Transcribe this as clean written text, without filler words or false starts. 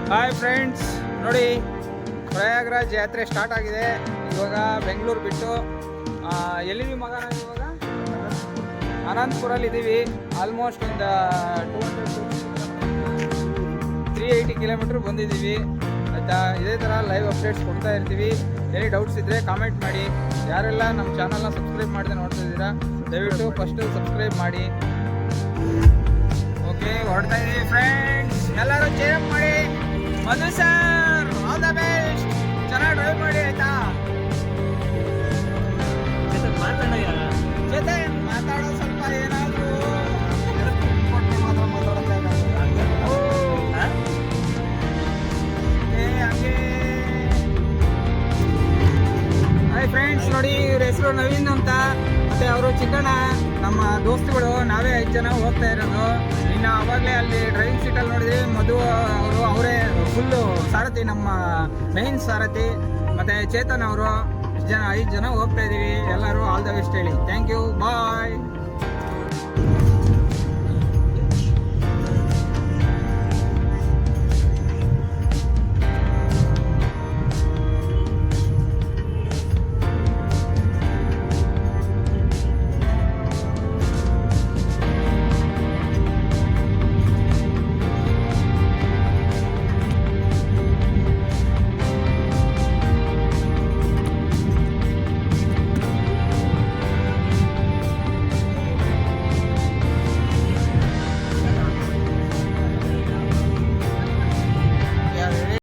Hi friends, ನೋಡಿ ಪ್ರಯಾಗ್ರಾಜ್ ಯಾತ್ರೆ start ಆಗಿದೆ. ಇವಾಗ ಬೆಂಗಳೂರು ಬಿಟ್ಟು ಎಲ್ಲಿದ್ದೀವಿ ಮಗ? ನಾವು ಇವಾಗ ಅನಂತಪುರಲ್ಲಿ ಇದ್ದೀವಿ. ಆಲ್ಮೋಸ್ಟ್ ಒಂದು 380 ಕಿಲೋಮೀಟ್ರ್ ಬಂದಿದ್ದೀವಿ ಆಯಿತಾ. ಇದೇ ಥರ ಲೈವ್ ಅಪ್ಡೇಟ್ಸ್ ಕೊಡ್ತಾ ಇರ್ತೀವಿ. ಏನೇ ಡೌಟ್ಸ್ ಇದ್ದರೆ ಕಾಮೆಂಟ್ ಮಾಡಿ. ಯಾರೆಲ್ಲ ನಮ್ಮ ಚಾನಲ್ನ ಸಬ್ಸ್ಕ್ರೈಬ್ ಮಾಡದೆ ನೋಡ್ತಾ ಇದ್ದೀರಾ, ದಯವಿಟ್ಟು ಫಸ್ಟು ಸಬ್ಸ್ಕ್ರೈಬ್ ಮಾಡಿ. ಓಕೆ, ಹೊರಡ್ತಾ ಇದ್ದೀವಿ ಫ್ರೆಂಡ್ಸ್. ಎಲ್ಲರೂ ಚೇರ್ ಅಪ್ ಮಾಡಿ. ಮಧು ಸರ್, ಆಲ್ ದ ಬೆಸ್ಟ್. ಚೆನ್ನಾಗಿ ಡ್ರೈವ್ ಮಾಡಿ ಆಯ್ತಾ. ಜೊತೆ ಮಾತಾಡೋ ಸ್ವಲ್ಪ ಏನಾದರೂ ಹಂಗೆ. ಹಾಯ್ ಫ್ರೆಂಡ್ಸ್, ನೋಡಿ ಇವ್ರ ಹೆಸರು ನವೀನ್ ಅಂತ, ಮತ್ತೆ ಅವರು ಚಿಕ್ಕಣ್ಣ, ನಮ್ಮ ದೋಸ್ತುಗಳು. ನಾವೇ 5 ಜನ ಹೋಗ್ತಾ ಇರೋದು. ಇನ್ನು ಅವಾಗಲೇ ಅಲ್ಲಿ ಡ್ರೈವಿಂಗ್ ಸೀಟಲ್ಲಿ ನೋಡಿದ್ವಿ ಮಧು ಅವರು, ಅವರೇ ಫುಲ್ಲು ಸಾರಥಿ, ನಮ್ಮ ಮೈನ್ ಸಾರಥಿ. ಮತ್ತು ಚೇತನ್ ಅವರು. 5 ಜನ ಹೋಗ್ತಾ ಇದ್ದೀವಿ. ಎಲ್ಲರೂ ಆಲ್ ದ ಬೆಸ್ಟ್ ಹೇಳಿ. Thank you, bye.